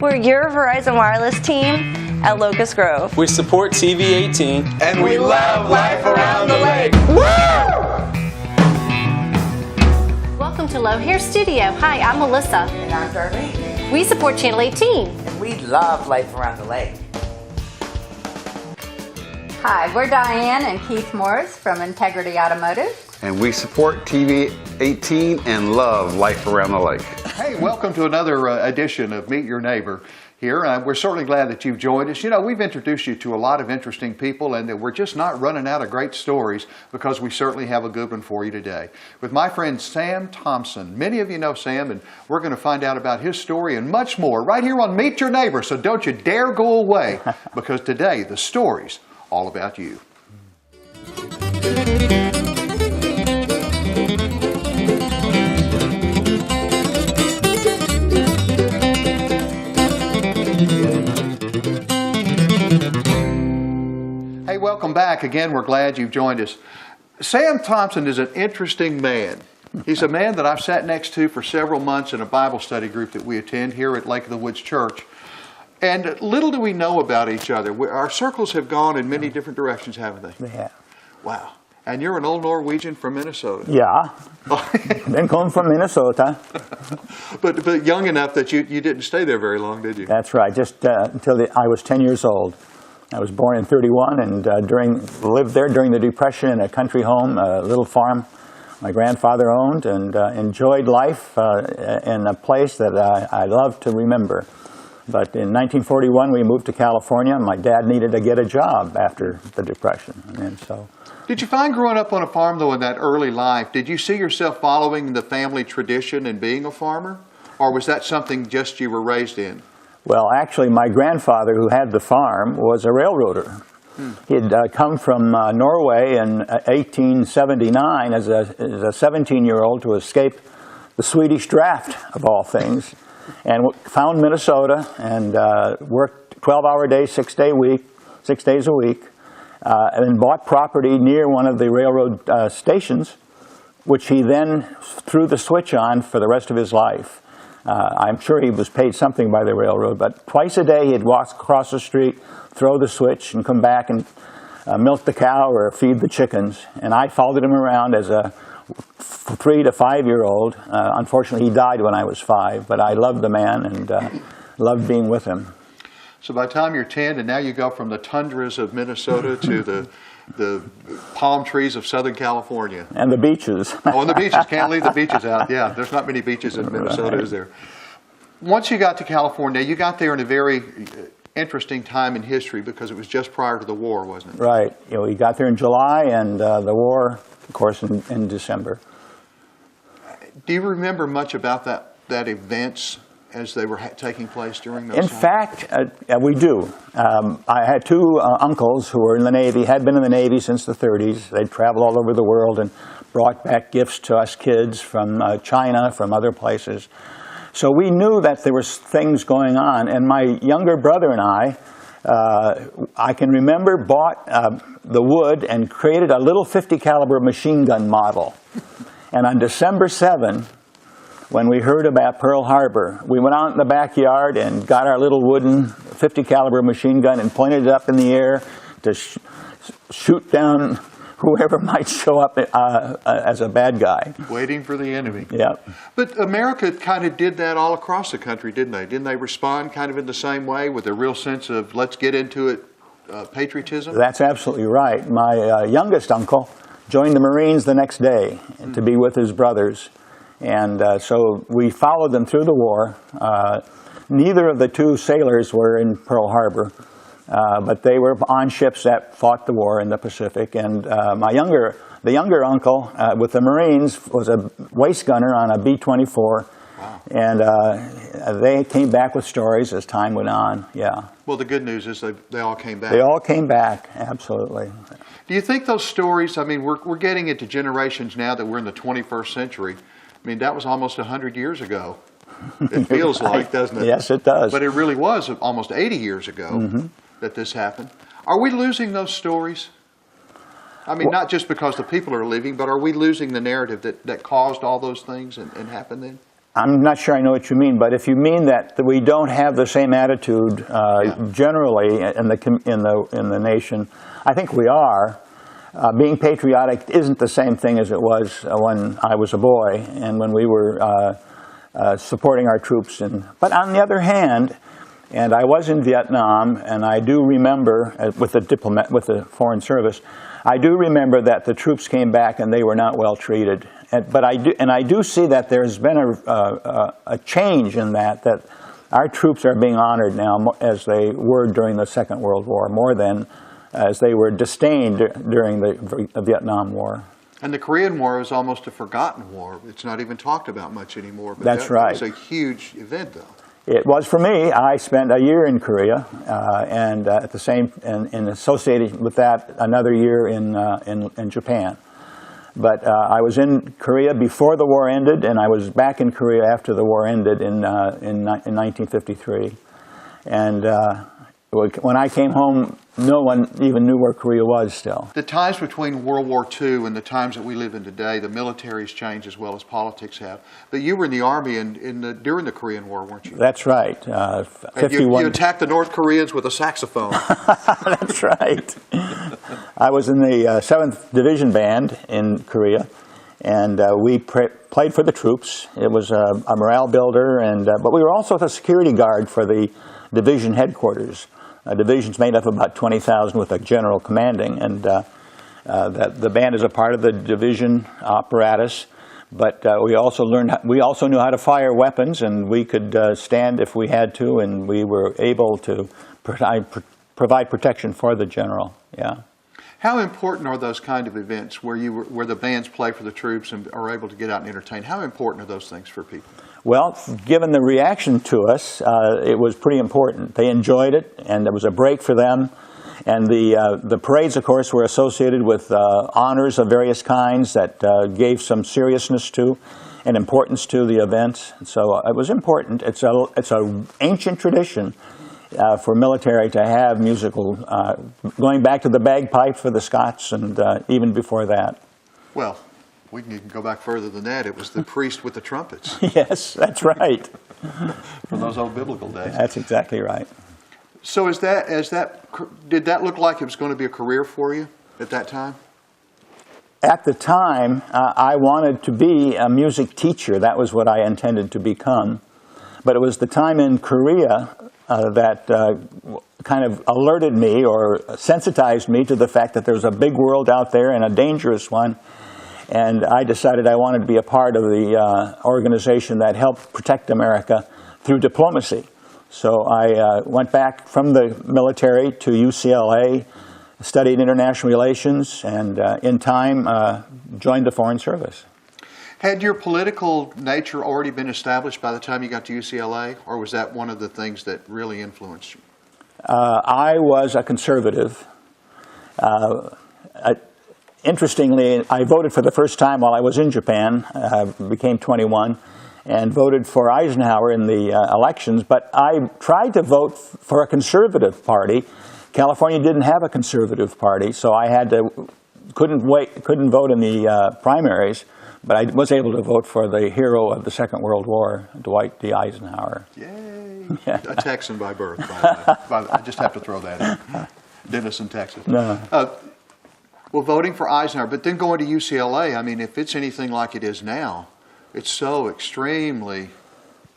We're your Verizon Wireless team at Locust Grove. We support TV 18. And we love life around the lake. Welcome to Love Hair Studio. Hi, I'm Melissa. And I'm Darlene. We support Channel 18. And we love life around the lake. Hi, we're Diane and Keith Morris from Integrity Automotive. And we support TV 18 and love life around the lake. Hey, welcome to another edition of Meet Your Neighbor here. We're certainly glad that you've joined us. You know, we've introduced you to a lot of interesting people, and we're just not running out of great stories because we certainly have a good one for you today. With my friend Sam Thomsen. Many of you know Sam, and we're going to find out about his story and much more right here on Meet Your Neighbor. So don't you dare go away, because today the story's all about you. Hey, welcome back. Again, we're glad you've joined us. Sam Thomsen is an interesting man. He's a man that I've sat next to for several months in a Bible study group that we attend here at Lake of the Woods Church. And little do we know about each other. Our circles have gone in many different directions, haven't they? They have. Wow. And you're an old Norwegian from Minnesota. Yeah. Been coming from Minnesota. but young enough that you didn't stay there very long, did you? That's right. Just until I was 10 years old. I was born in 31 and lived there during the Depression in a country home, a little farm my grandfather owned, and enjoyed life in a place that I love to remember. But in 1941, we moved to California. My dad needed to get a job after the Depression, and so. Did you find growing up on a farm, though, in that early life, did you see yourself following the family tradition and being a farmer? Or was that something just you were raised in? Well, actually, my grandfather, who had the farm, was a railroader. He had come from Norway in 1879 as a 17-year-old to escape the Swedish draft, of all things, and found Minnesota and worked 12-hour days, 6 days a week, and bought property near one of the railroad stations, which he then threw the switch on for the rest of his life. I'm sure he was paid something by the railroad, but twice a day he'd walk across the street, throw the switch, and come back and milk the cow or feed the chickens. And I followed him around as a 3 to 5-year-old. Unfortunately, he died when I was 5, but I loved the man and loved being with him. So by the time you're 10, and now you go from the tundras of Minnesota to the palm trees of Southern California. And the beaches. Oh, and the beaches. Can't leave the beaches out. Yeah, there's not many beaches in Minnesota, is there? Once you got to California, you got there in a very interesting time in history because it was just prior to the war, wasn't it? Right. You know, we got there in July, and the war, of course, in December. Do you remember much about that events as they were taking place during those times? In fact, we do. I had two uncles who were in the Navy, had been in the Navy since the 30s. They'd traveled all over the world and brought back gifts to us kids from China, from other places. So we knew that there was things going on, and my younger brother and I can remember, bought the wood and created a little 50 caliber machine gun model. And on December 7, when we heard about Pearl Harbor, we went out in the backyard and got our little wooden 50 caliber machine gun and pointed it up in the air to shoot down whoever might show up as a bad guy. Waiting for the enemy. Yeah. But America kind of did that all across the country, didn't they? Didn't they respond kind of in the same way with a real sense of let's get into it patriotism? That's absolutely right. My youngest uncle joined the Marines the next day to be with his brothers. And so we followed them through the war. Neither of the two sailors were in Pearl Harbor, but they were on ships that fought the war in the Pacific. And the younger uncle with the Marines was a waist gunner on a B-24. Wow. And they came back with stories as time went on, yeah. Well, the good news is they all came back. They all came back, absolutely. Do you think those stories, I mean, we're getting into generations now that we're in the 21st century. I mean, that was almost 100 years ago. It feels like, doesn't it? Yes, it does. But it really was almost 80 years ago that this happened. Are we losing those stories? I mean, not just because the people are leaving, but are we losing the narrative that caused all those things and happened then? I'm not sure I know what you mean, but if you mean that we don't have the same attitude generally in the nation, I think we are. Being patriotic isn't the same thing as it was when I was a boy and when we were supporting our troops. But on the other hand, and I was in Vietnam, and I do remember with the Foreign Service, I do remember that the troops came back and they were not well treated. But I do see that there's been a change in that our troops are being honored now as they were during the Second World War, more than as they were disdained during the Vietnam War. And the Korean War is almost a forgotten war. It's not even talked about much anymore. But That's right. It was a huge event, though. It was for me. I spent a year in Korea, and at the same, and associated with that, another year in Japan. But I was in Korea before the war ended, and I was back in Korea after the war ended in 1953. And when I came home, no one even knew where Korea was still. The times between World War II and the times that we live in today, the military's changed as well as politics have. But you were in the Army during the Korean War, weren't you? That's right. 51. You attacked the North Koreans with a saxophone. That's right. I was in the 7th Division Band in Korea, and we played for the troops. It was a morale builder, but we were also the security guard for the division headquarters. Division's made up of about 20,000 with a general commanding, and the band is a part of the division apparatus. But we also knew how to fire weapons, and we could stand if we had to, and we were able to provide protection for the general. Yeah. How important are those kind of events where the bands play for the troops and are able to get out and entertain? How important are those things for people? Well, given the reaction to us, it was pretty important. They enjoyed it, and it was a break for them. And the parades, of course, were associated with honors of various kinds that gave some seriousness to and importance to the event. So it was important. It's an ancient tradition for military to have musical, going back to the bagpipe for the Scots and even before that. Well, we can go back further than that. It was the priest with the trumpets. Yes, that's right. From those old biblical days. That's exactly right. So did that look like it was going to be a career for you at that time? At the time, I wanted to be a music teacher. That was what I intended to become. But it was the time in Korea that kind of alerted me or sensitized me to the fact that there was a big world out there and a dangerous one. And I decided I wanted to be a part of the organization that helped protect America through diplomacy. So I went back from the military to UCLA, studied international relations, and in time joined the Foreign Service. Had your political nature already been established by the time you got to UCLA, or was that one of the things that really influenced you? I was a conservative. Interestingly, I voted for the first time while I was in Japan, became 21, and voted for Eisenhower in the elections, but I tried to vote for a conservative party. California didn't have a conservative party, so I couldn't vote in the primaries, but I was able to vote for the hero of the Second World War, Dwight D. Eisenhower. Yay! Yeah. A Texan by birth, by the way. I just have to throw that in. Denison, Texas. No. Well, voting for Eisenhower, but then going to UCLA, I mean, if it's anything like it is now, it's so extremely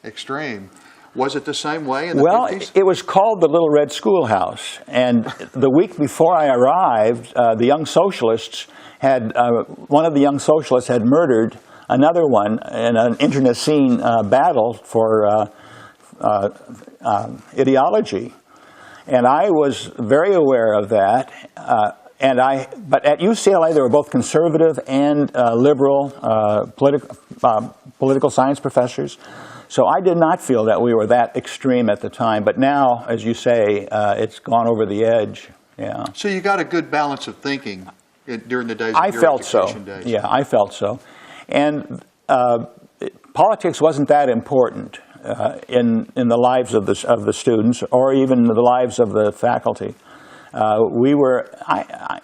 extreme. Was it the same way in the 50s? Well, it was called the Little Red Schoolhouse. And the week before I arrived, the Young Socialists one of the Young Socialists had murdered another one in an internecine battle for ideology. And I was very aware of that. But at UCLA, they were both conservative and liberal political science professors. So I did not feel that we were that extreme at the time. But now, as you say, it's gone over the edge. Yeah. So you got a good balance of thinking during the days of your education days. Yeah, I felt so. And politics wasn't that important in the lives of the students or even the lives of the faculty.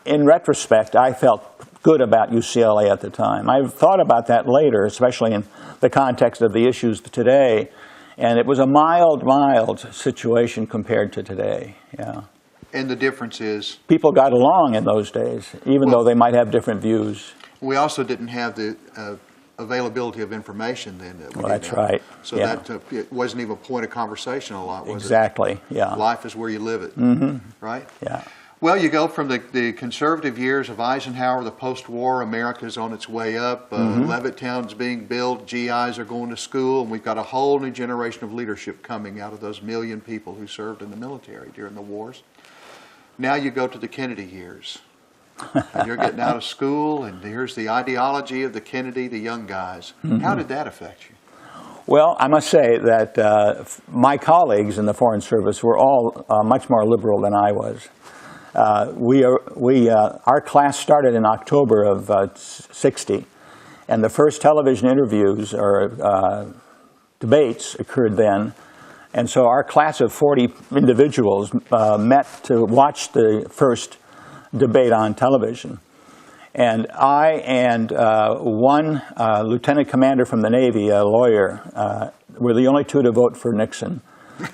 In retrospect, I felt good about UCLA at the time. I've thought about that later, especially in the context of the issues today, and it was a mild situation compared to today. Yeah. And the difference is? People got along in those days, even though they might have different views. We also didn't have the availability of information then that we did That's now. right. So yeah. that it wasn't even a point of conversation a lot, was Exactly, it? yeah. Life is where you live it, right? Yeah. Well, you go from the conservative years of Eisenhower, the post-war, America's on its way up, Levittown's being built, GIs are going to school, and we've got a whole new generation of leadership coming out of those million people who served in the military during the wars. Now you go to the Kennedy years. And you're getting out of school, and here's the ideology of the Kennedy, the young guys. How did that affect you? Well, I must say that my colleagues in the Foreign Service were all much more liberal than I was. Our class started in October of '60, and the first television interviews or debates occurred then. And so our class of 40 individuals met to watch the first debate on television. And I and one lieutenant commander from the Navy, a lawyer, were the only two to vote for Nixon.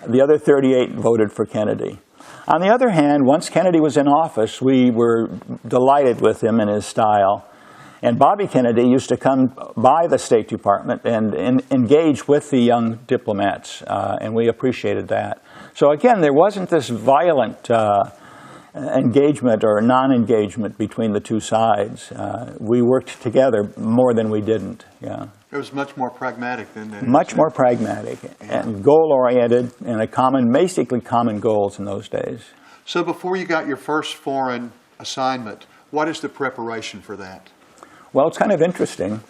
The other 38 voted for Kennedy. On the other hand, once Kennedy was in office, we were delighted with him and his style. And Bobby Kennedy used to come by the State Department and engage with the young diplomats, and we appreciated that. So again, there wasn't this violent engagement or non-engagement between the two sides. We worked together more than we didn't. Yeah. It was much more pragmatic than that. Much more pragmatic and goal-oriented, and basically common goals in those days. So before you got your first foreign assignment, what is the preparation for that? Well, it's kind of interesting.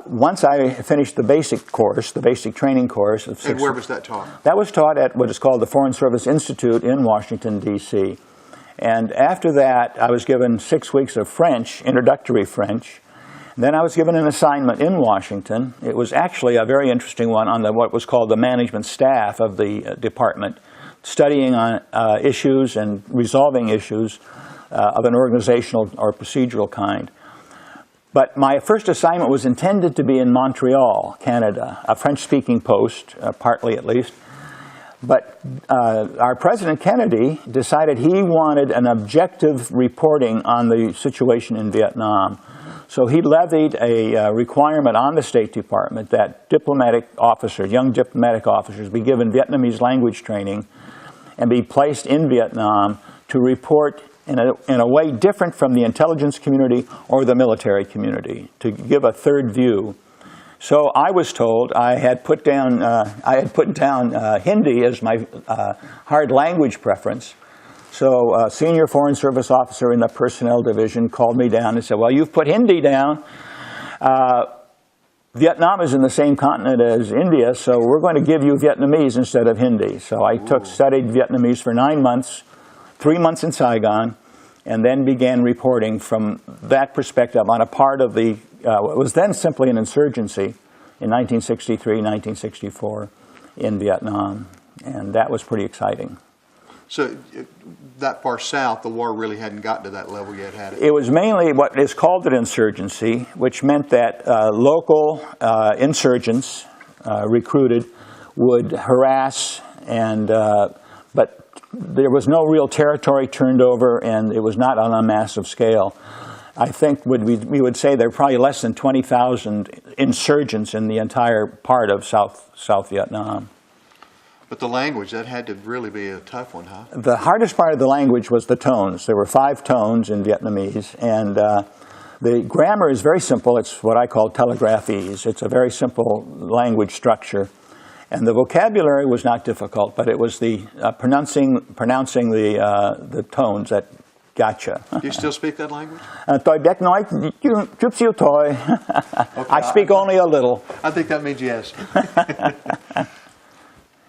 Once I finished the basic course, the basic training course. And where was that taught? That was taught at what is called the Foreign Service Institute in Washington, D.C. And after that, I was given 6 weeks of French, introductory French. Then I was given an assignment in Washington. It was actually a very interesting one on what was called the management staff of the department, studying on issues and resolving issues of an organizational or procedural kind. But my first assignment was intended to be in Montreal, Canada, a French-speaking post, partly at least. But our President Kennedy decided he wanted an objective reporting on the situation in Vietnam. So he levied a requirement on the State Department that diplomatic officers, young diplomatic officers, be given Vietnamese language training and be placed in Vietnam to report in a way different from the intelligence community or the military community, to give a third view. So I was told I had put down Hindi as my hard language preference. So a senior Foreign Service officer in the personnel division called me down and said, well, you've put Hindi down. Vietnam is in the same continent as India, so we're going to give you Vietnamese instead of Hindi. So I studied Vietnamese for 9 months, 3 months in Saigon, and then began reporting from that perspective on a part of the, what was then simply an insurgency in 1963, 1964 in Vietnam. And that was pretty exciting. So that far south, the war really hadn't gotten to that level yet, had it? It was mainly what is called an insurgency, which meant that local insurgents recruited would harass, but there was no real territory turned over, and it was not on a massive scale. I think we would say there are probably less than 20,000 insurgents in the entire part of South Vietnam. But the language, that had to really be a tough one, huh? The hardest part of the language was the tones. There were 5 tones in Vietnamese, and the grammar is very simple. It's what I call telegraphese. It's a very simple language structure. And the vocabulary was not difficult, but it was the pronouncing the tones that gotcha. Do you still speak that language? I speak only a little. I think that means yes.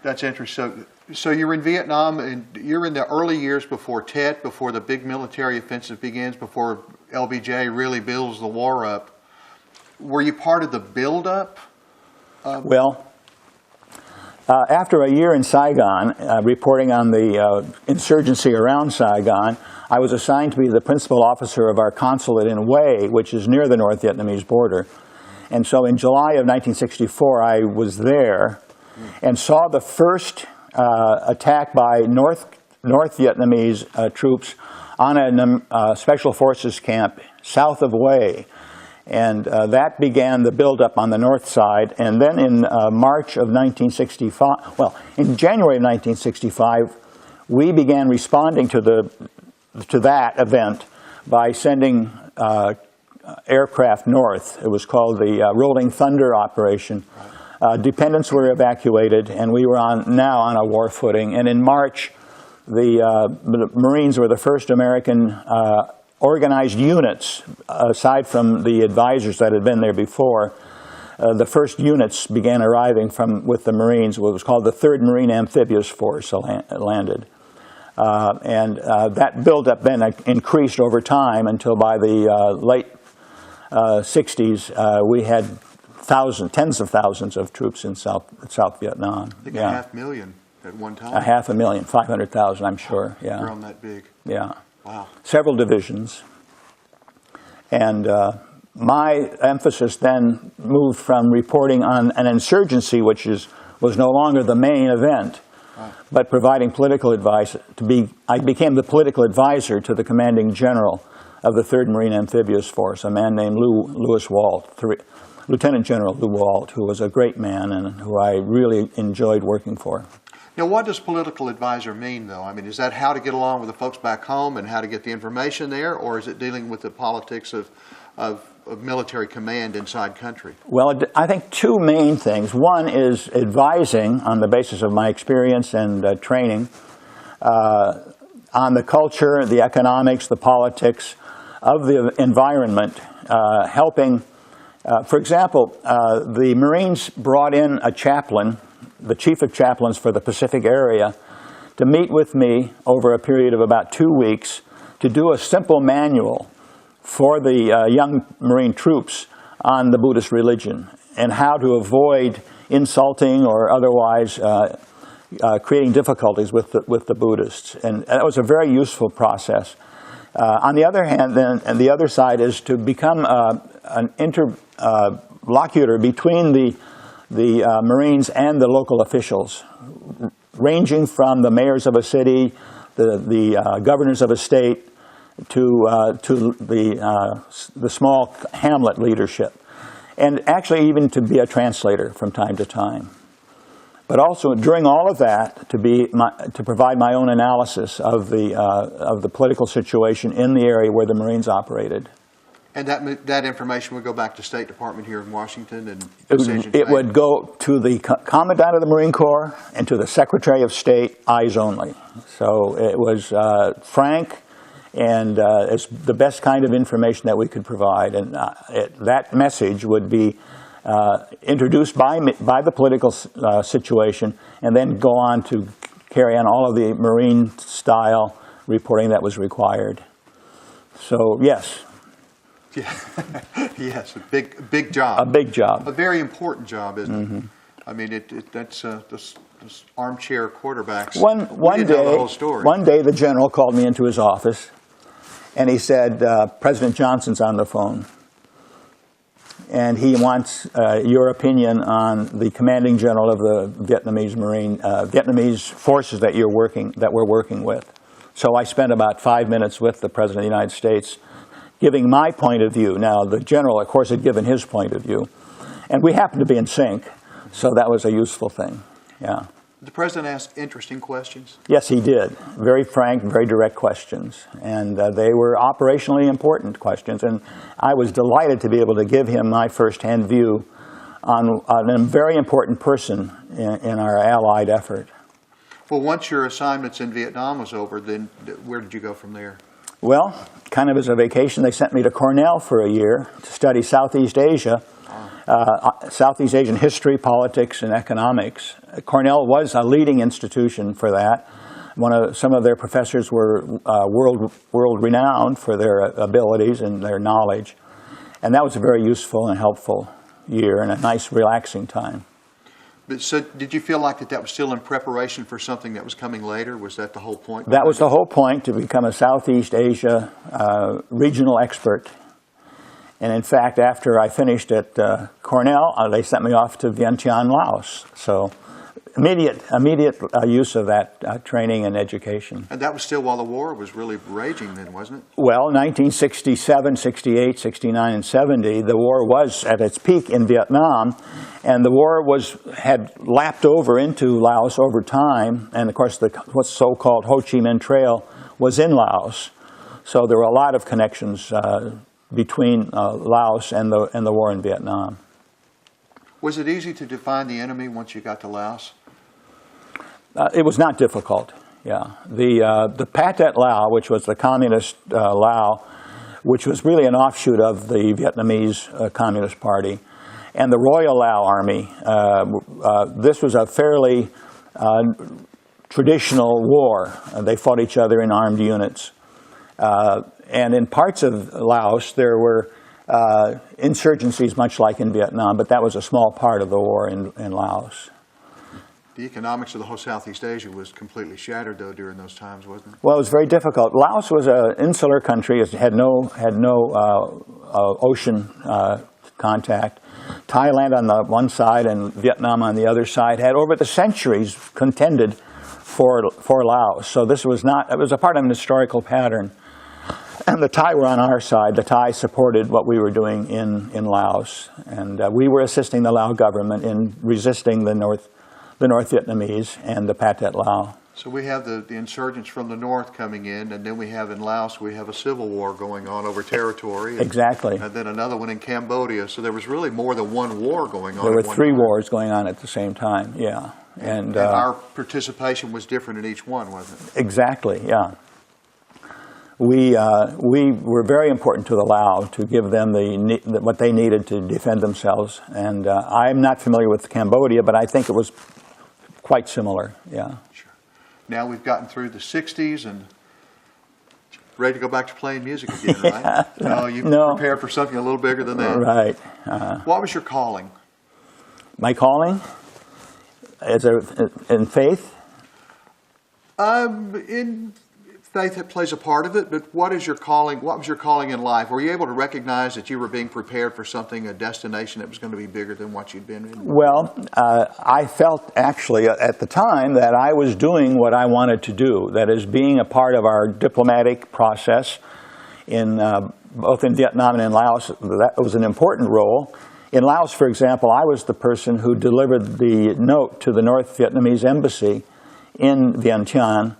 That's interesting. So you're in Vietnam, and you're in the early years before Tet, before the big military offensive begins, before LBJ really builds the war up. Were you part of the build-up? Well, After a year in Saigon, reporting on the insurgency around Saigon, I was assigned to be the principal officer of our consulate in Hue, which is near the North Vietnamese border. And so in July of 1964, I was there and saw the first attack by North Vietnamese troops on a special forces camp south of Hue. And that began the buildup on the north side. And then in March of 1965, well, in January of 1965, we began responding to that event by sending aircraft north. It was called the Rolling Thunder operation. Dependents were evacuated, and we were now on a war footing. And in March, the Marines were the first American organized units, aside from the advisors that had been there before. The first units began arriving with the Marines. What was called the 3rd Marine Amphibious Force landed. And that buildup then increased over time until by the late 60s, we had tens of thousands of troops in South Vietnam. I think 500,000 at one time. 500,000, 500,000, I'm sure. Yeah. Grown that big. Yeah. Wow. Several divisions. And my emphasis then moved from reporting on an insurgency, which was no longer the main event, but providing political advice. I became the political advisor to the commanding general of the 3rd Marine Amphibious Force, a man named Lewis Walt, Lieutenant General Lew Walt, who was a great man and who I really enjoyed working for. Now, what does political advisor mean, though? I mean, is that how to get along with the folks back home and how to get the information there, or is it dealing with the politics of military command inside country? Well, I think two main things. One is advising on the basis of my experience and training on the culture, the economics, the politics of the environment, helping. For example, the Marines brought in a chaplain, the chief of chaplains for the Pacific area, to meet with me over a period of about 2 weeks to do a simple manual for the young Marine troops on the Buddhist religion and how to avoid insulting or otherwise creating difficulties with the Buddhists. And that was a very useful process. On the other hand, then, and the other side is to become an interlocutor between the Marines and the local officials, ranging from the mayors of a city, the governors of a state, to the small hamlet leadership, and actually even to be a translator from time to time. But also during all of that, to provide my own analysis of the political situation in the area where the Marines operated. And that information would go back to State Department here in Washington, and it would go to the Commandant of the Marine Corps and to the Secretary of State, eyes only. So it was frank, and it's the best kind of information that we could provide. And that message would be introduced by the political situation, and then go on to carry on all of the Marine-style reporting that was required. So yes. Yeah. Yes, a big job. A big job. A very important job, isn't it? I mean, that's this armchair quarterbacks. One day, the general called me into his office, and he said, "President Johnson's on the phone, and he wants your opinion on the commanding general of the Vietnamese forces that we're working with." So I spent about 5 minutes with the President of the United States, giving my point of view. Now, the general, of course, had given his point of view, and we happened to be in sync, so that was a useful thing. Yeah. Did the President ask interesting questions? Yes, he did. Very frank, very direct questions, and they were operationally important questions, and I was delighted to be able to give him my first-hand view on a very important person in our Allied effort. Well, once your assignments in Vietnam was over, then where did you go from there? Well, kind of as a vacation, they sent me to Cornell for a year to study Southeast Asia, Southeast Asian history, politics, and economics. Cornell was a leading institution for that. Some of their professors were world renowned for their abilities and their knowledge, and that was a very useful and helpful year and a nice, relaxing time. So did you feel like that was still in preparation for something that was coming later? Was that the whole point? That was the whole point, to become a Southeast Asia regional expert. And in fact, after I finished at Cornell, they sent me off to Vientiane, Laos. So immediate use of that training and education. And that was still while the war was really raging then, wasn't it? Well, 1967, 68, 69, and 70, the war was at its peak in Vietnam, and the war had lapped over into Laos over time, and of course the what's so-called Ho Chi Minh Trail was in Laos. So there were a lot of connections between Laos and the war in Vietnam. Was it easy to define the enemy once you got to Laos? It was not difficult, yeah. The Pathet Lao, which was the communist Lao, which was really an offshoot of the Vietnamese Communist Party, and the Royal Lao Army, this was a fairly traditional war. They fought each other in armed units. And in parts of Laos, there were insurgencies, much like in Vietnam, but that was a small part of the war in Laos. The economics of the whole Southeast Asia was completely shattered, though, during those times, wasn't it? Well, it was very difficult. Laos was an insular country. It had no ocean contact. Thailand on the one side and Vietnam on the other side had, over the centuries, contended for Laos. So this was not, it was a part of an historical pattern. And the Thai were on our side. The Thai supported what we were doing in Laos. And we were assisting the Lao government in resisting the North Vietnamese and the Pathet Lao. So we have the insurgents from the north coming in, and then we have in Laos, we have a civil war going on over territory. Exactly. And then another one in Cambodia. So there was really more than one war going on. There were three wars going on at the same time, yeah. And our participation was different in each one, wasn't it? Exactly, yeah. We were very important to the Lao to give them what they needed to defend themselves. And I'm not familiar with Cambodia, but I think it was quite similar, yeah. Sure. Now we've gotten through the 60s and ready to go back to playing music again, right? No, you prepared for something a little bigger than that. Right. What was your calling? My calling? In faith? In faith, it plays a part of it, but what is your calling? What was your calling in life? Were you able to recognize that you were being prepared for something, a destination that was going to be bigger than what you'd been in? Well, I felt actually at the time that I was doing what I wanted to do, that is, being a part of our diplomatic process in both in Vietnam and in Laos. That was an important role. In Laos, for example, I was the person who delivered the note to the North Vietnamese embassy in Vientiane,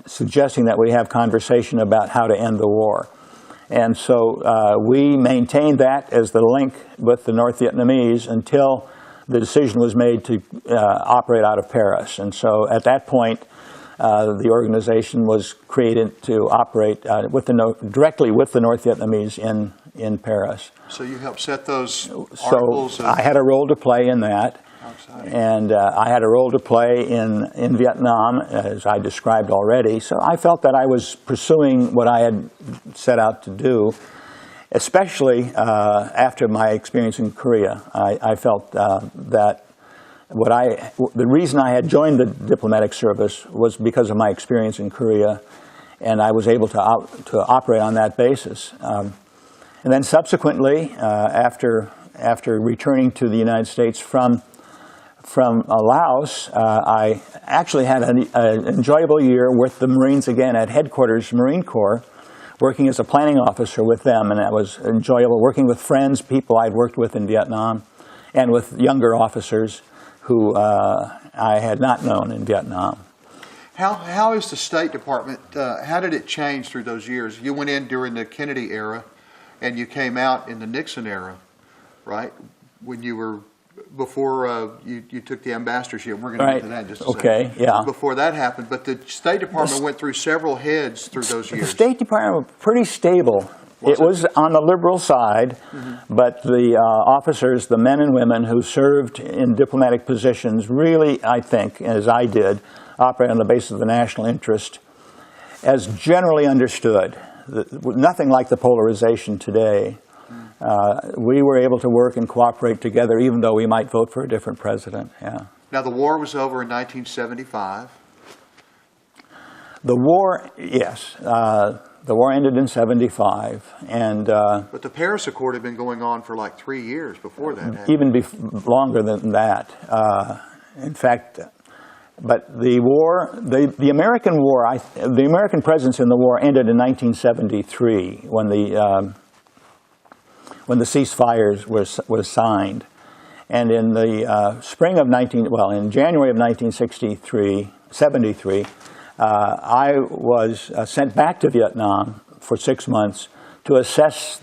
suggesting that we have conversation about how to end the war. And so we maintained that as the link with the North Vietnamese until the decision was made to operate out of Paris. And so at that point, the organization was created to operate directly with the North Vietnamese in Paris. So you helped set those articles? So I had a role to play in that. And I had a role to play in Vietnam, as I described already. So I felt that I was pursuing what I had set out to do, especially after my experience in Korea. I felt that the reason I had joined the diplomatic service was because of my experience in Korea, and I was able to operate on that basis. And then subsequently, after returning to the United States from Laos, I actually had an enjoyable year with the Marines again at Headquarters Marine Corps, working as a planning officer with them, and that was enjoyable, working with friends, people I'd worked with in Vietnam, and with younger officers who I had not known in Vietnam. How is the State Department, how did it change through those years? You went in during the Kennedy era, and you came out in the Nixon era, right? When you were... Before you took the ambassadorship. We're going to get to that in just a second. Okay, yeah. Before that happened, but the State Department went through several heads through those years. The State Department was pretty stable. It was on the liberal side, but the officers, the men and women who served in diplomatic positions really, I think, as I did, operate on the basis of the national interest as generally understood. Nothing like the polarization today. we were able to work and cooperate together, even though we might vote for a different president. Yeah. Now, the war was over in 1975. The war, yes. The war ended in 75, and But the Paris Accord had been going on for like 3 years before that. even longer than that. In fact, but the war, the American war, the American presence in the war ended in 1973 when the ceasefires was signed, and in the spring of in January of 1973. I was sent back to Vietnam for 6 months to assess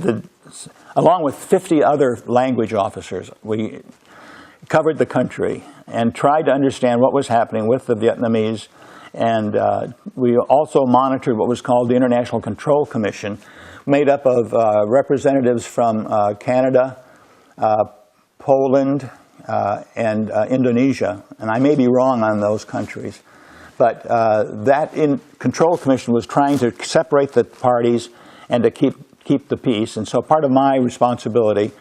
along with 50 other language officers. We covered the country and tried to understand what was happening with the Vietnamese, and we also monitored what was called the International Control Commission, made up of representatives from Canada, Poland, and Indonesia, and I may be wrong on those countries. But that Control Commission was trying to separate the parties and to keep the peace. And so part of my responsibility,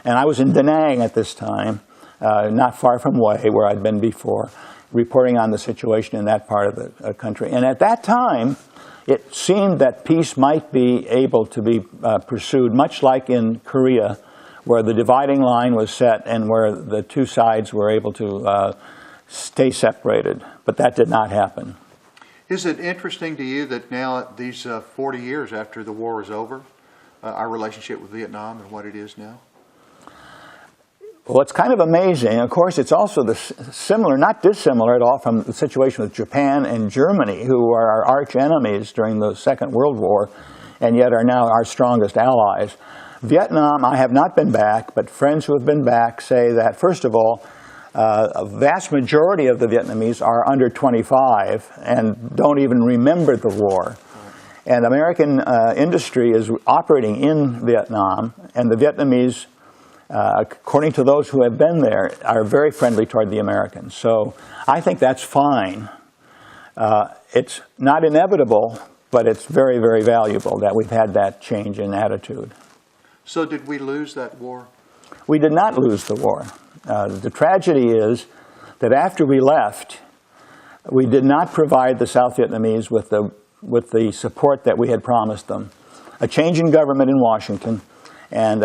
and I was in Da Nang at this time, not far from Hue, where I'd been before, reporting on the situation in that part of the country. And at that time, it seemed that peace might be able to be pursued, much like in Korea, where the dividing line was set and where the two sides were able to stay separated, but that did not happen. Is it interesting to you that now, these 40 years after the war is over, our relationship with Vietnam and what it is now? Well, it's kind of amazing. Of course, it's also similar, not dissimilar at all, from the situation with Japan and Germany, who were our arch enemies during the Second World War, and yet are now our strongest allies. Vietnam, I have not been back, but friends who have been back say that, first of all, a vast majority of the Vietnamese are under 25 and don't even remember the war. And American industry is operating in Vietnam, and the Vietnamese, according to those who have been there, are very friendly toward the Americans. So I think that's fine. It's not inevitable, but it's very, very valuable that we've had that change in attitude. So did we lose that war? We did not lose the war. The tragedy is that after we left, we did not provide the South Vietnamese with the support that we had promised them. A change in government in Washington, and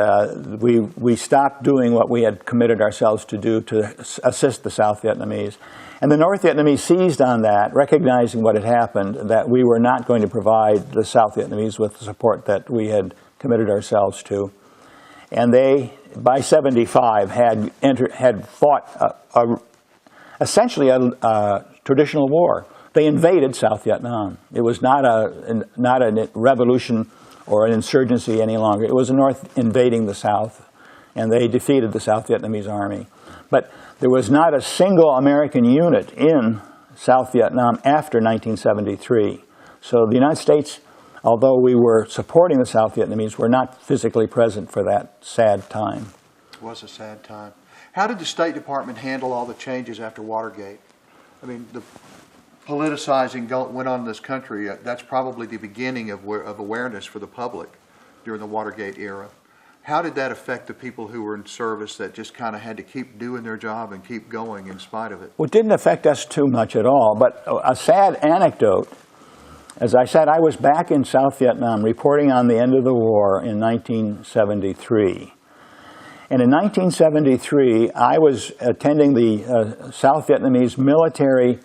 we stopped doing what we had committed ourselves to do to assist the South Vietnamese. And the North Vietnamese seized on that, recognizing what had happened, that we were not going to provide the South Vietnamese with the support that we had committed ourselves to. And they, by 75, had fought essentially a traditional war. They invaded South Vietnam. It was not a revolution or an insurgency any longer. It was the North invading the South, and they defeated the South Vietnamese army. But there was not a single American unit in South Vietnam after 1973. So the United States, although we were supporting the South Vietnamese, were not physically present for that sad time. It was a sad time. How did the State Department handle all the changes after Watergate? I mean, the politicizing went on in this country. That's probably the beginning of awareness for the public during the Watergate era. How did that affect the people who were in service that just kind of had to keep doing their job and keep going in spite of it? Well, it didn't affect us too much at all, but a sad anecdote. As I said, I was back in South Vietnam reporting on the end of the war in 1973. And in 1973, I was attending the South Vietnamese military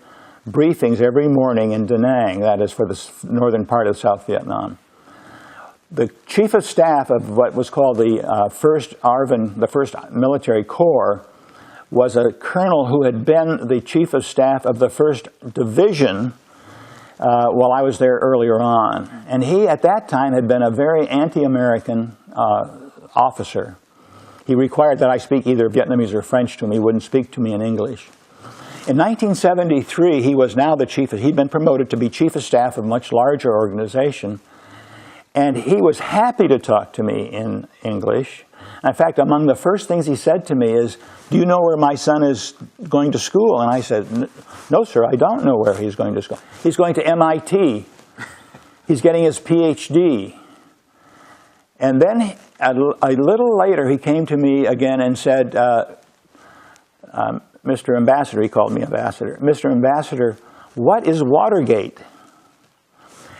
briefings every morning in Da Nang, that is for the northern part of South Vietnam. The chief of staff of what was called the 1st Military Corps, was a colonel who had been the chief of staff of the 1st Division while I was there earlier on. And he, at that time, had been a very anti-American officer. He required that I speak either Vietnamese or French to him. He wouldn't speak to me in English. In 1973, he was now the chief. He'd been promoted to be chief of staff of a much larger organization. And he was happy to talk to me in English. In fact, among the first things he said to me is, "Do you know where my son is going to school?" And I said, "No, sir, I don't know where he's going to school. He's going to MIT. He's getting his PhD." And then a little later, he came to me again and said, Mr. Ambassador, he called me Ambassador, Mr. Ambassador, what is Watergate?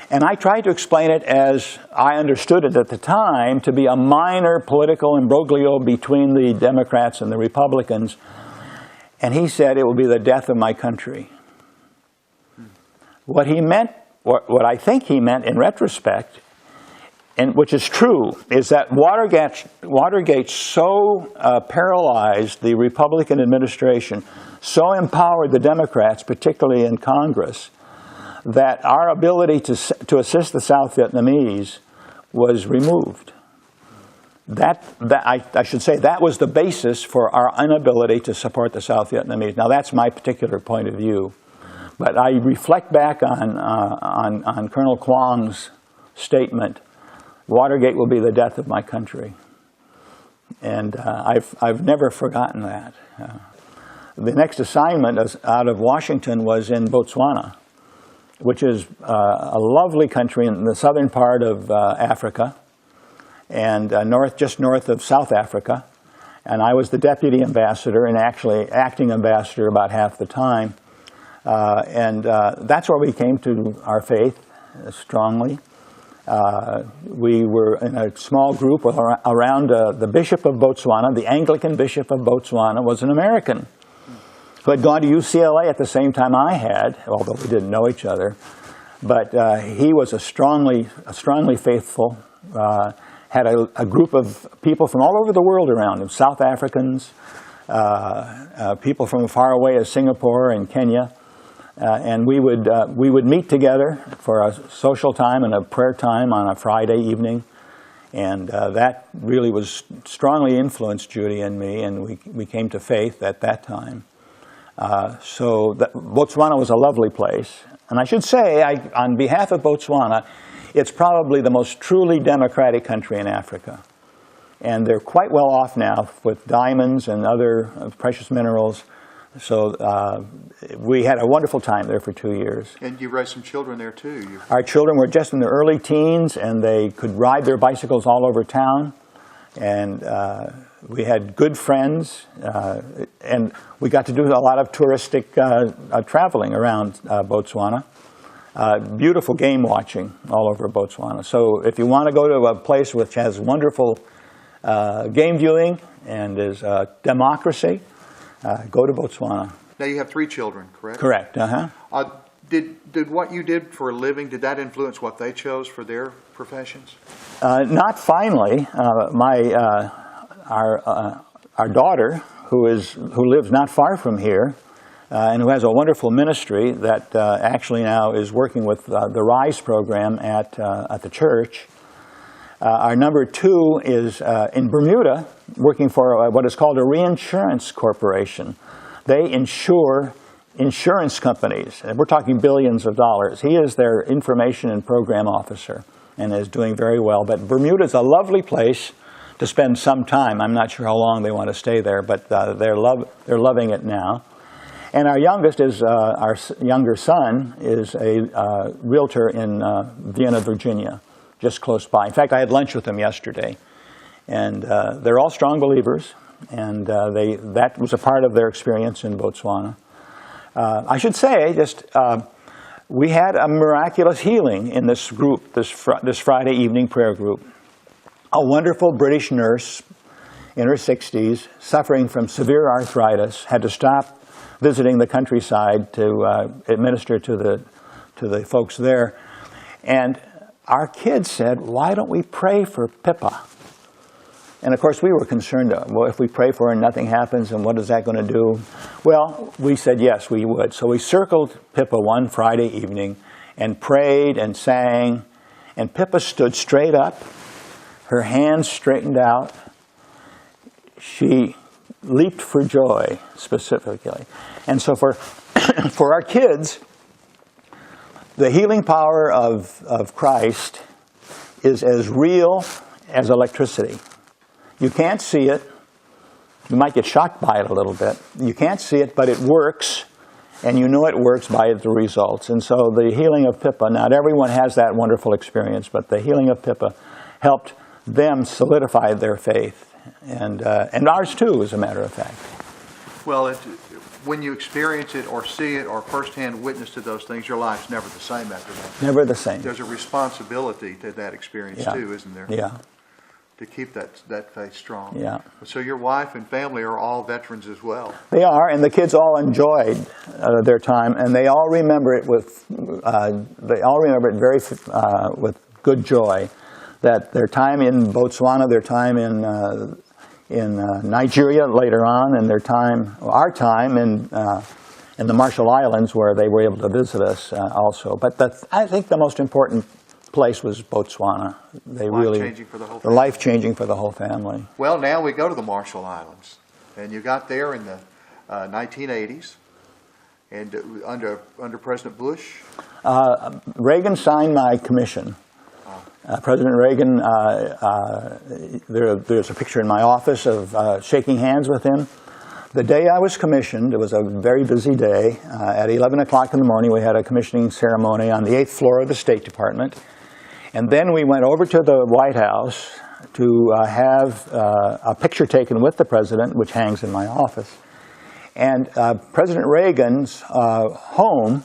And I tried to explain it as I understood it at the time to be a minor political imbroglio between the Democrats and the Republicans. And he said it will be the death of my country. What he meant, what I think he meant in retrospect, and which is true, is that Watergate so paralyzed the Republican administration, so empowered the Democrats, particularly in Congress, that our ability to assist the South Vietnamese was removed. I should say that was the basis for our inability to support the South Vietnamese. Now that's my particular point of view, but I reflect back on Colonel Quang's statement. Watergate will be the death of my country, and I've never forgotten that. The next assignment out of Washington was in Botswana, which is a lovely country in the southern part of Africa, and just north of South Africa. And I was the deputy ambassador and actually acting ambassador about half the time. And that's where we came to our faith strongly. We were in a small group around the Bishop of Botswana. The Anglican Bishop of Botswana was an American who had gone to UCLA at the same time I had, although we didn't know each other. But he was a strongly faithful, had a group of people from all over the world around him, South Africans, people from far away as Singapore and Kenya. And we would meet together for a social time and a prayer time on a Friday evening. And that really was strongly influenced Judy and me, and we came to faith at that time. So Botswana was a lovely place. And I should say, on behalf of Botswana, it's probably the most truly democratic country in Africa. And they're quite well off now with diamonds and other precious minerals. So we had a wonderful time there for 2 years. And you raised some children there too. Our children were just in their early teens, and they could ride their bicycles all over town. And we had good friends, and we got to do a lot of touristic traveling around Botswana. Beautiful game watching all over Botswana. So if you want to go to a place which has wonderful game viewing and is democracy, go to Botswana. Now you have 3 children, correct? Correct. Did what you did for a living, did that influence what they chose for their professions? Not finally. Our daughter, who lives not far from here, and who has a wonderful ministry that actually now is working with the RISE program at the church. Our number 2 is in Bermuda, working for what is called a reinsurance corporation. They insure insurance companies, and we're talking billions of dollars. He is their information and program officer and is doing very well. But Bermuda is a lovely place to spend some time. I'm not sure how long they want to stay there, but they're loving it now. And our youngest is, our younger son is a realtor in Vienna, Virginia, just close by. In fact, I had lunch with them yesterday. And they're all strong believers, and that was a part of their experience in Botswana. I should say, we had a miraculous healing in this group, this Friday evening prayer group. A wonderful British nurse in her 60s, suffering from severe arthritis, had to stop visiting the countryside to administer to the folks there. And our kids said, "Why don't we pray for Pippa?" And of course we were concerned, well, if we pray for her and nothing happens, and what is that going to do? Well, we said yes, we would. So we circled Pippa one Friday evening and prayed and sang, and Pippa stood straight up, her hands straightened out. She leaped for joy, specifically. And so for our kids, the healing power of Christ is as real as electricity. You can't see it. You might get shocked by it a little bit. You can't see it, but it works, and you know it works by the results. And so the healing of Pippa, not everyone has that wonderful experience, but the healing of Pippa helped them solidified their faith, and ours too, as a matter of fact. Well, when you experience it or see it or firsthand witness to those things, your life's never the same after that. Never the same. There's a responsibility to that experience too, isn't there? Yeah. To keep that faith strong. Yeah. So your wife and family are all veterans as well. They are, and the kids all enjoyed their time, and they all remember it with with good joy. That their time in Botswana, their time in Nigeria later on, and our time in the Marshall Islands, where they were able to visit us also. But I think the most important place was Botswana. Life-changing for the whole family. Life-changing for the whole family. Well, now we go to the Marshall Islands, and you got there in the 1980s, and under President Bush. Reagan signed my commission. President Reagan, there's a picture in my office of shaking hands with him. The day I was commissioned, it was a very busy day. At 11 o'clock in the morning, we had a commissioning ceremony on the 8th floor of the State Department. And then we went over to the White House to have a picture taken with the President, which hangs in my office. And President Reagan's home,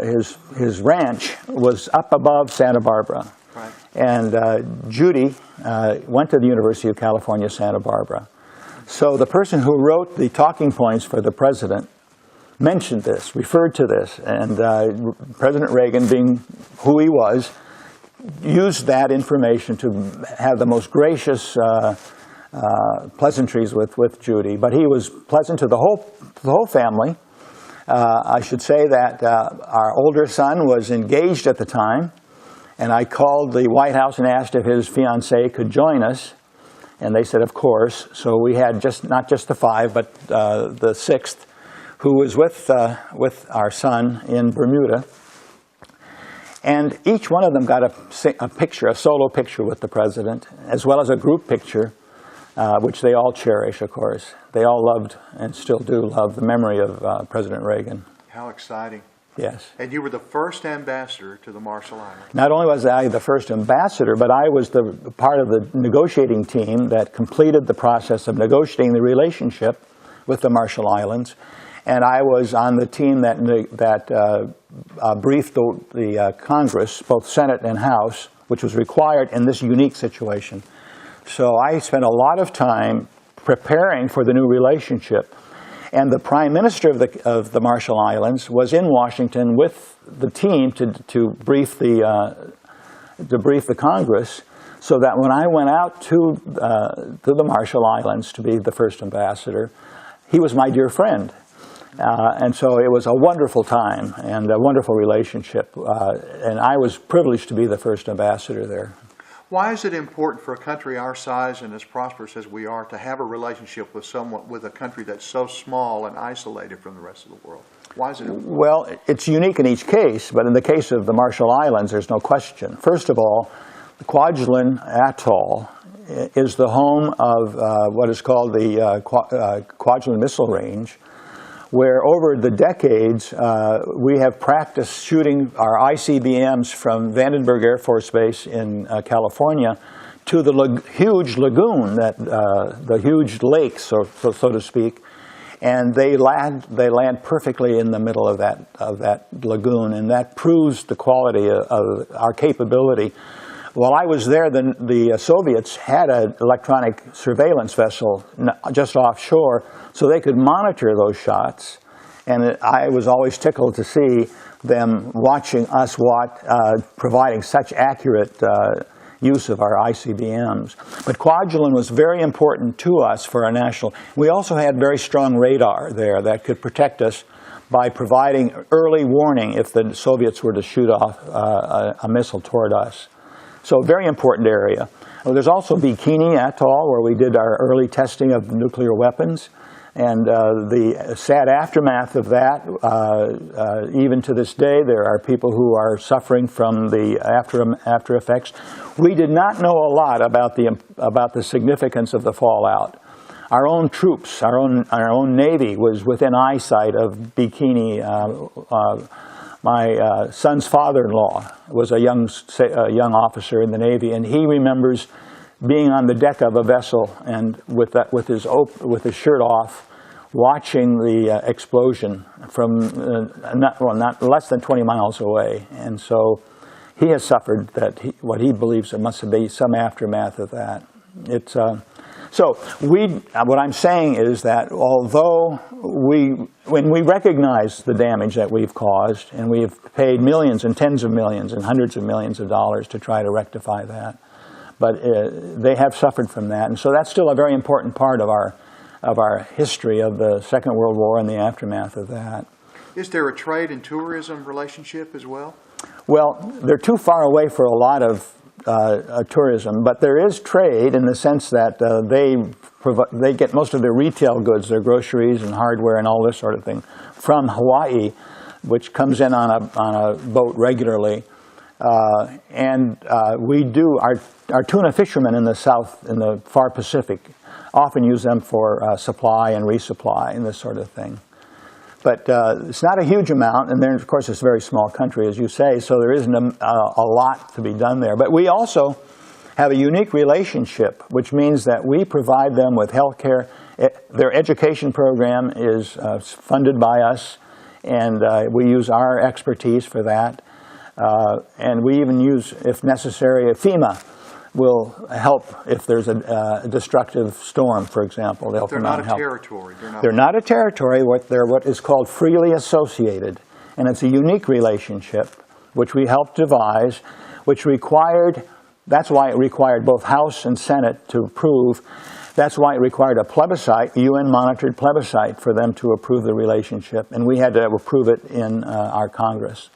his ranch, was up above Santa Barbara. Right. And Judy went to the University of California, Santa Barbara. So the person who wrote the talking points for the President mentioned this, referred to this, and President Reagan, being who he was, used that information to have the most gracious pleasantries with Judy. But he was pleasant to the whole family. I should say that our older son was engaged at the time, and I called the White House and asked if his fiancée could join us, and they said, of course. So we had not just the 5, but the 6th, who was with our son in Bermuda. And each one of them got a picture, a solo picture with the President, as well as a group picture, which they all cherish, of course. They all loved, and still do love, the memory of President Reagan. How exciting. Yes. And you were the first ambassador to the Marshall Islands. Not only was I the first ambassador, but I was the part of the negotiating team that completed the process of negotiating the relationship with the Marshall Islands. And I was on the team that briefed the Congress, both Senate and House, which was required in this unique situation. So I spent a lot of time preparing for the new relationship. And the Prime Minister of the Marshall Islands was in Washington with the team to brief the Congress, so that when I went out to the Marshall Islands to be the first ambassador, he was my dear friend. And so it was a wonderful time and a wonderful relationship. And I was privileged to be the first ambassador there. Why is it important for a country our size and as prosperous as we are to have a relationship with a country that's so small and isolated from the rest of the world? Why is it important? Well, it's unique in each case, but in the case of the Marshall Islands, there's no question. First of all, the Kwajalein Atoll is the home of what is called the Kwajalein Missile Range, where over the decades we have practiced shooting our ICBMs from Vandenberg Air Force Base in California to the huge lagoon, the huge lake, so to speak, and they land perfectly in the middle of that lagoon, and that proves the quality of our capability. While I was there, the Soviets had an electronic surveillance vessel just offshore, so they could monitor those shots. And I was always tickled to see them watching us providing such accurate use of our ICBMs. But Kwajalein was very important to us for our national. We also had very strong radar there that could protect us by providing early warning if the Soviets were to shoot off a missile toward us. So a very important area. There's also Bikini Atoll, where we did our early testing of nuclear weapons. And the sad aftermath of that, even to this day, there are people who are suffering from the after effects. We did not know a lot about the significance of the fallout. Our own troops, our own Navy was within eyesight of Bikini. My son's father-in-law was a young officer in the Navy, and he remembers being on the deck of a vessel and with his shirt off, watching the explosion from not less than 20 miles away. And so he has suffered what he believes there must be some aftermath of that. What I'm saying is that although when we recognize the damage that we've caused, and we've paid millions and tens of millions and hundreds of millions of dollars to try to rectify that, but they have suffered from that, and so that's still a very important part of our history of the Second World War and the aftermath of that. Is there a trade and tourism relationship as well? Well, they're too far away for a lot of tourism, but there is trade in the sense that they get most of their retail goods, their groceries and hardware and all this sort of thing, from Hawaii, which comes in on a boat regularly. We do our tuna fishermen in the south, in the far Pacific, often use them for supply and resupply and this sort of thing. But it's not a huge amount, and then, of course, it's a very small country, as you say, so there isn't a lot to be done there. But we also have a unique relationship, which means that we provide them with health care. Their education program is funded by us, and we use our expertise for that. And we even use, if necessary, FEMA will help if there's a destructive storm, for example. They'll come out and help. They're not a territory. They're what is called freely associated, and it's a unique relationship which we helped devise, which required. That's why it required both House and Senate to approve. That's why it required a plebiscite, UN-monitored plebiscite, for them to approve the relationship, and we had to approve it in our Congress.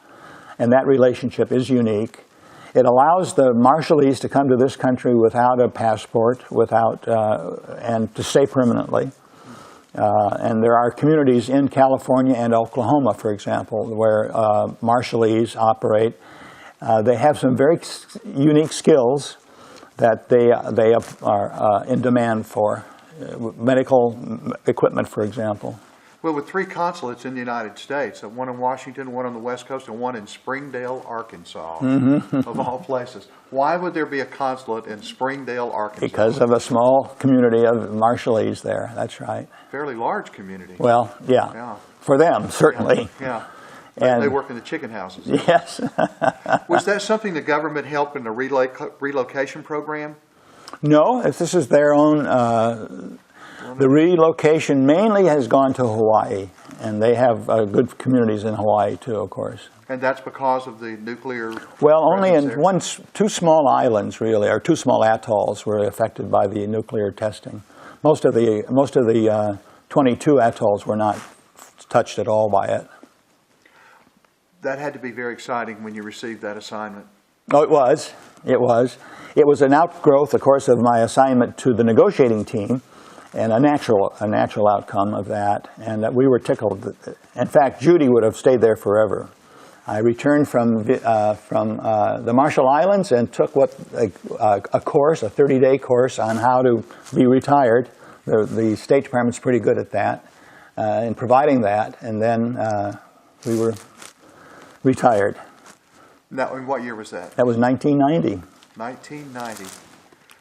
And that relationship is unique. It allows the Marshallese to come to this country without a passport, and to stay permanently. And there are communities in California and Oklahoma, for example, where Marshallese operate. They have some very unique skills that they are in demand for, medical equipment, for example. Well, with 3 consulates in the United States, one in Washington, one on the West Coast, and one in Springdale, Arkansas, of all places. Why would there be a consulate in Springdale, Arkansas? Because of a small community of Marshallese there, that's right. Fairly large community. Well, yeah. For them, certainly. Yeah. And they work in the chicken houses. Yes. Was that something the government helped in the relocation program? No, this is their own. The relocation mainly has gone to Hawaii, and they have good communities in Hawaii too, of course. And that's because of the nuclear. Well, only in two small islands, really, or 2 small atolls were affected by the nuclear testing. Most of the 22 atolls were not touched at all by it. That had to be very exciting when you received that assignment. Oh, it was. It was. It was an outgrowth, of course, of my assignment to the negotiating team, and a natural outcome of that. And we were tickled. In fact, Judy would have stayed there forever. I returned from the Marshall Islands and took a course, a 30-day course on how to be retired. The State Department's pretty good at that, in providing that, and then we were retired. Now, in what year was that? That was 1990. 1990.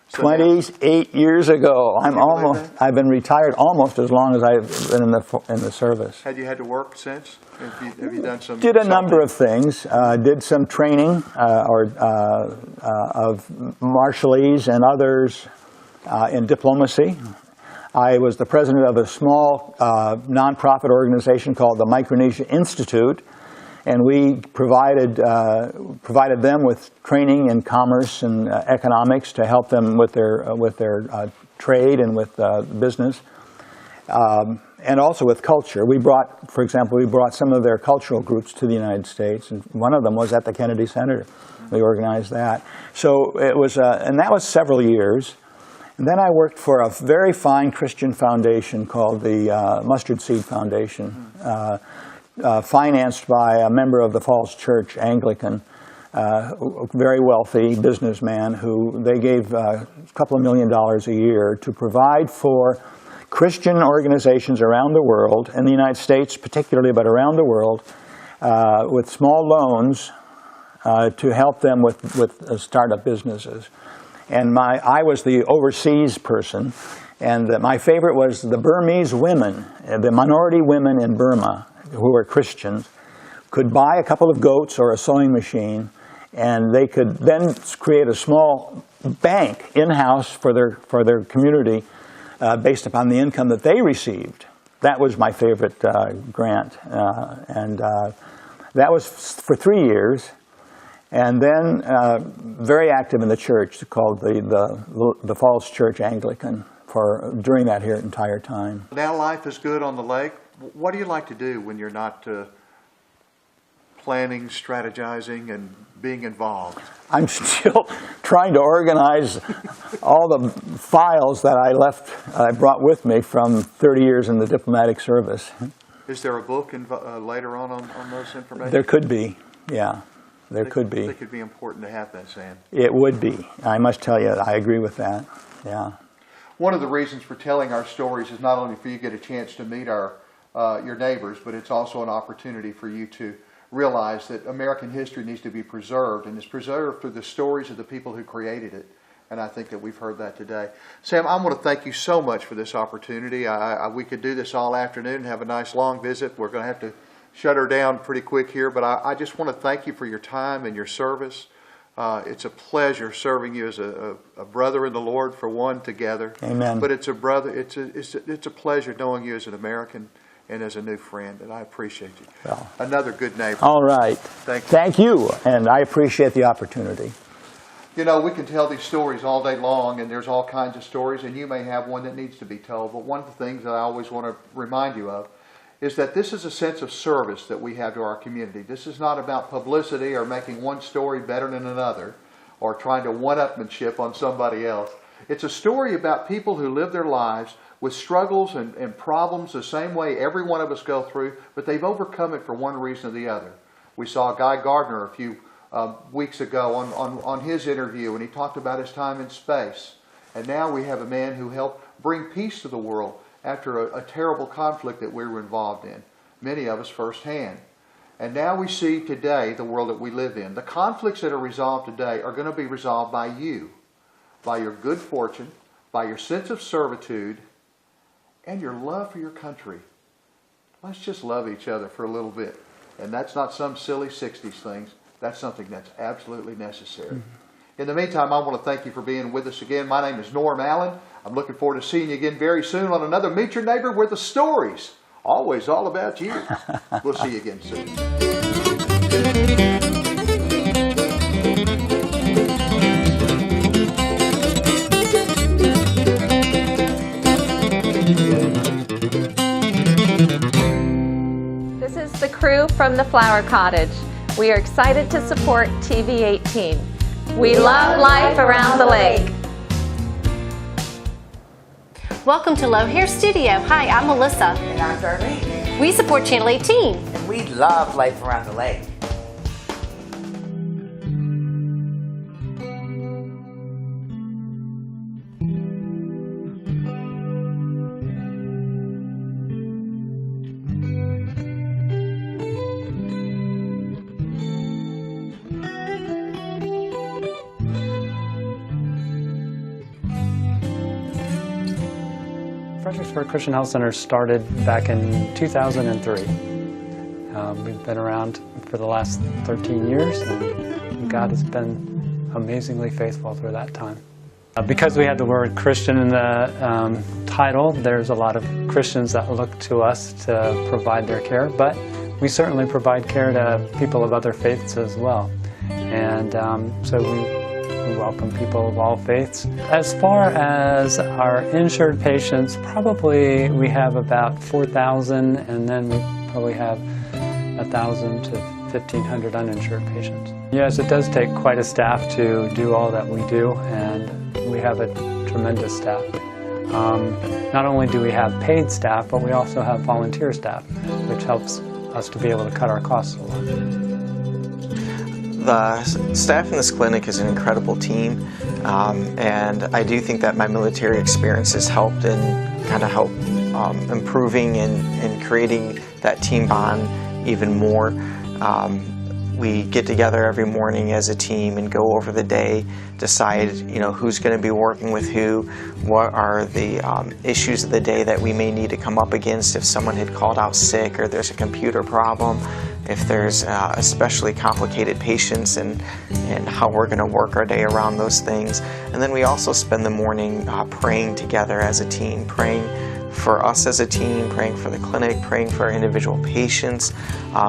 So 28 years ago. I've been retired almost as long as I've been in the service. Had you had to work since? Have you done some? Did a number of things. Did some training of Marshallese and others in diplomacy. I was the president of a small nonprofit organization called the Micronesia Institute, and we provided them with training in commerce and economics to help them with their trade and with business, and also with culture. For example, we brought some of their cultural groups to the United States, and one of them was at the Kennedy Center. We organized that. So it was, and that was several years. And then I worked for a very fine Christian foundation called the Mustard Seed Foundation. Financed by a member of the Falls Church, Anglican, very wealthy businessman who they gave a couple of $1 million a year to provide for Christian organizations around the world, in the United States particularly, but around the world, with small loans to help them with startup businesses. And I was the overseas person, and my favorite was the Burmese women, the minority women in Burma who were Christians, could buy a couple of goats or a sewing machine, and they could then create a small bank in-house for their community based upon the income that they received. That was my favorite grant, and that was for 3 years. And then very active in the church, called the Falls Church Anglican, during that entire time. Now life is good on the lake. What do you like to do when you're not planning, strategizing, and being involved? I'm still trying to organize all the files that I brought with me from 30 years in the diplomatic service. Is there a book later on those information? There could be, yeah. There could be. It could be important to have that, Sam. It would be. I must tell you, I agree with that, yeah. One of the reasons for telling our stories is not only for you to get a chance to meet your neighbors, but it's also an opportunity for you to realize that American history needs to be preserved, and it's preserved through the stories of the people who created it. And I think that we've heard that today. Sam, I want to thank you so much for this opportunity. We could do this all afternoon and have a nice long visit. We're going to have to shut her down pretty quick here, but I just want to thank you for your time and your service. It's a pleasure serving you as a brother in the Lord, for one, together. Amen. But it's a pleasure knowing you as an American and as a new friend, and I appreciate you. Well, another good neighbor. All right. Thank you. Thank you, and I appreciate the opportunity. You know, we can tell these stories all day long, and there's all kinds of stories, and you may have one that needs to be told. But one of the things that I always want to remind you of is that this is a sense of service that we have to our community. This is not about publicity or making one story better than another or trying to one-upmanship on somebody else. It's a story about people who live their lives with struggles and problems the same way every one of us go through, but they've overcome it for one reason or the other. We saw Guy Gardner a few weeks ago on his interview, and he talked about his time in space. And now we have a man who helped bring peace to the world after a terrible conflict that we were involved in, many of us firsthand. And now we see today the world that we live in. The conflicts that are resolved today are going to be resolved by you, by your good fortune, by your sense of servitude, and your love for your country. Let's just love each other for a little bit. And that's not some silly 60s things. That's something that's absolutely necessary. Mm-hmm. In the meantime, I want to thank you for being with us again. My name is Norm Allen. I'm looking forward to seeing you again very soon on another Meet Your Neighbor, where the stories always all about you. We'll see you again soon. This is the crew from the Flower Cottage. We are excited to support TV 18. We love life around the lake. Welcome to Low Hair Studio. Hi, I'm Melissa. And I'm Darlene. We support Channel 18. And we love life around the lake. Fredericksburg Christian Health Center started back in 2003. We've been around for the last 13 years, and God has been amazingly faithful through that time. Because we had the word Christian in the title, there's a lot of Christians that look to us to provide their care, but we certainly provide care to people of other faiths as well. And so we welcome people of all faiths. As far as our insured patients, probably we have about 4,000, and then we probably have 1,000 to 1,500 uninsured patients. Yes, it does take quite a staff to do all that we do, and we have a tremendous staff. Not only do we have paid staff, but we also have volunteer staff, which helps us to be able to cut our costs a lot. The staff in this clinic is an incredible team, and I do think that my military experience has helped and kind of helped improving and creating that team bond even more. we get together every morning as a team and go over the day, decide who's going to be working with who, what are the issues of the day that we may need to come up against if someone had called out sick or there's a computer problem, if there's especially complicated patients, and how we're going to work our day around those things. And then we also spend the morning praying together as a team, praying for us as a team, praying for the clinic, praying for our individual patients.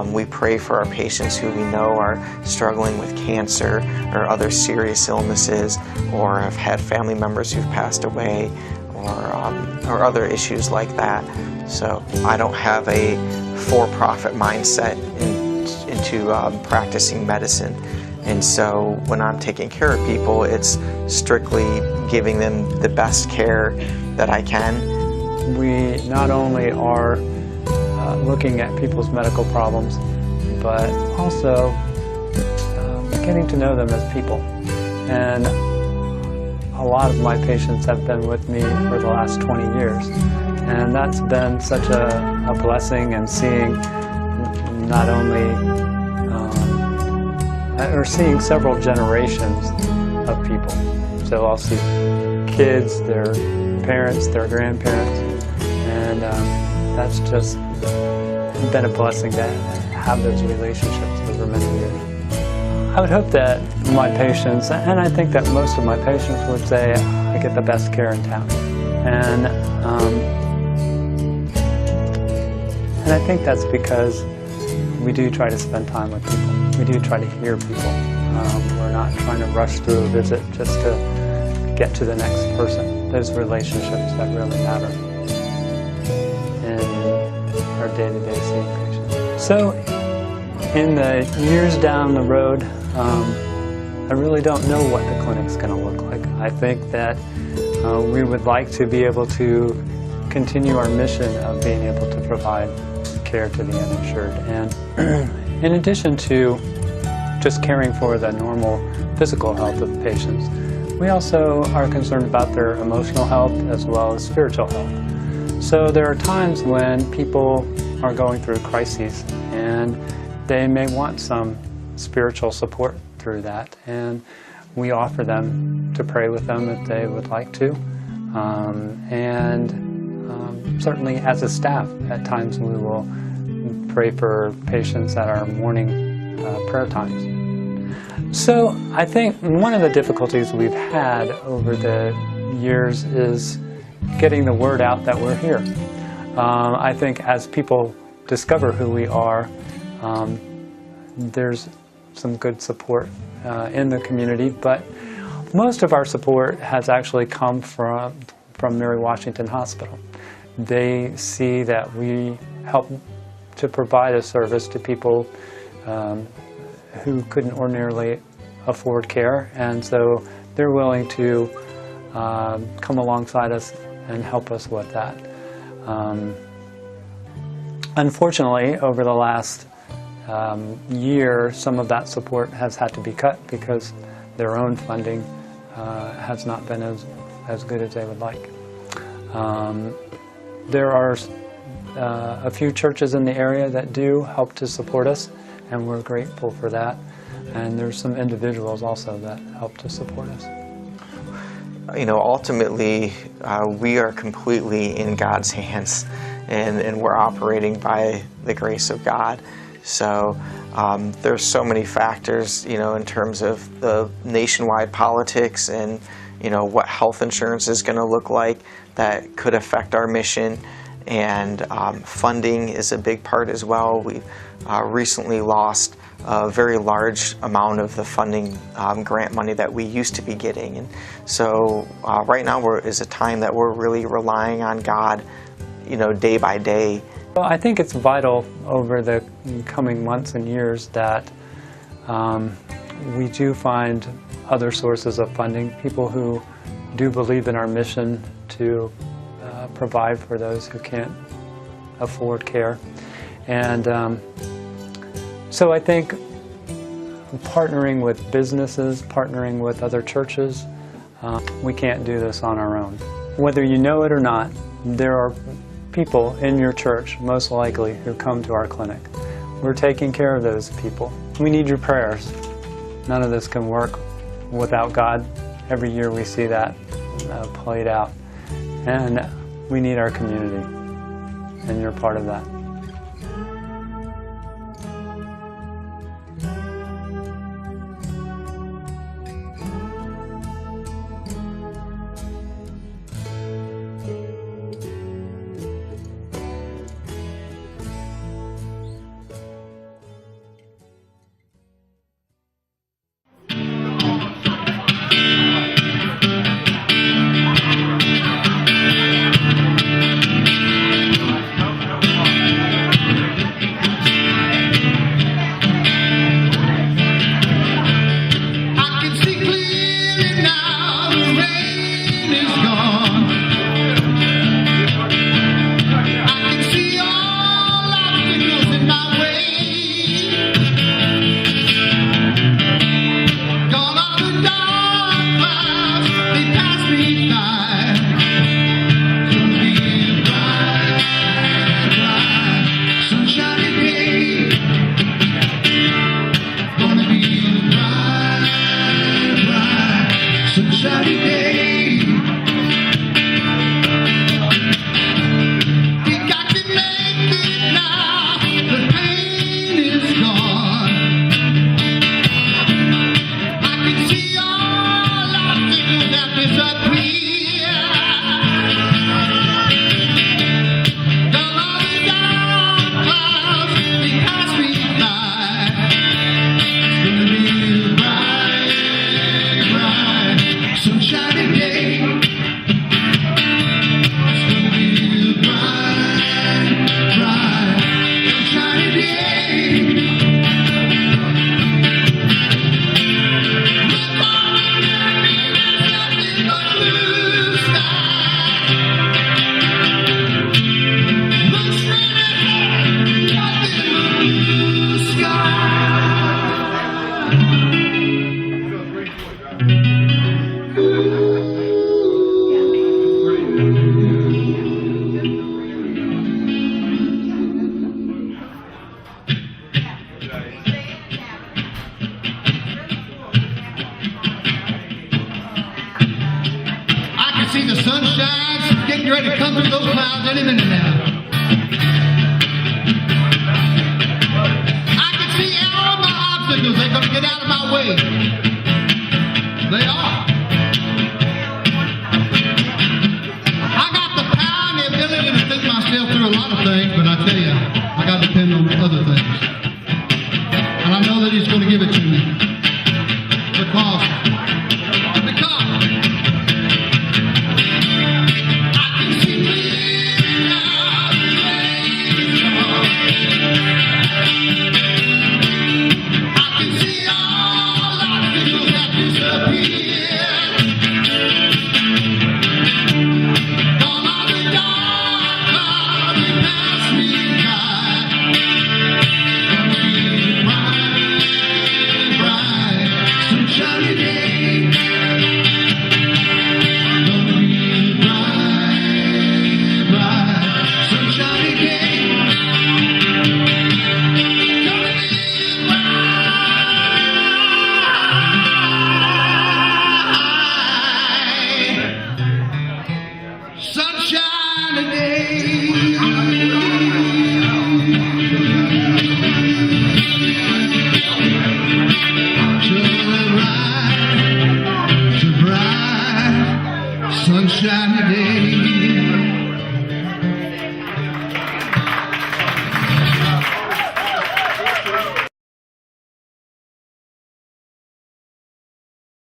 We pray for our patients who we know are struggling with cancer or other serious illnesses, or have had family members who've passed away, or other issues like that. So I don't have a for-profit mindset into practicing medicine. And so when I'm taking care of people, it's strictly giving them the best care that I can. We not only are looking at people's medical problems, but also getting to know them as people. And a lot of my patients have been with me for the last 20 years. And that's been such a blessing, and seeing not only, or seeing several generations of people. So I'll see kids, their parents, their grandparents, and that's just been a blessing to have those relationships over many years. I would hope that my patients, and I think that most of my patients, would say I get the best care in town. And I think that's because we do try to spend time with people. We do try to hear people. We're not trying to rush through a visit just to get to the next person. Those relationships that really matter in our day-to-day seeing patients. So in the years down the road, I really don't know what the clinic's going to look like. I think that we would like to be able to continue our mission of being able to provide care to the uninsured. And in addition to just caring for the normal physical health of patients, we also are concerned about their emotional health as well as spiritual health. So there are times when people are going through crises, and they may want some spiritual support through that, and we offer them to pray with them if they would like to. Certainly as a staff, at times we will pray for patients at our morning prayer times. So I think one of the difficulties we've had over the years is getting the word out that we're here. I think as people discover who we are, there's some good support in the community, but most of our support has actually come from Mary Washington Hospital. They see that we help to provide a service to people who couldn't ordinarily afford care, and so they're willing to come alongside us and help us with that. Unfortunately, over the last year, some of that support has had to be cut because their own funding has not been as good as they would like. There are a few churches in the area that do help to support us, and we're grateful for that. And there's some individuals also that help to support us. Ultimately, we are completely in God's hands, and we're operating by the grace of God. So there's so many factors, in terms of the nationwide politics and, what health insurance is going to look like that could affect our mission. And funding is a big part as well. We've recently lost a very large amount of the funding grant money that we used to be getting. And so right now is a time that we're really relying on God, day by day. Well, I think it's vital over the coming months and years that we do find other sources of funding, people who do believe in our mission to provide for those who can't afford care. And so I think partnering with businesses, partnering with other churches, we can't do this on our own. Whether you know it or not, there are people in your church, most likely, who come to our clinic. we're taking care of those people. We need your prayers. None of this can work without God. Every year we see that played out. And we need our community, and you're part of that. He's going to give it to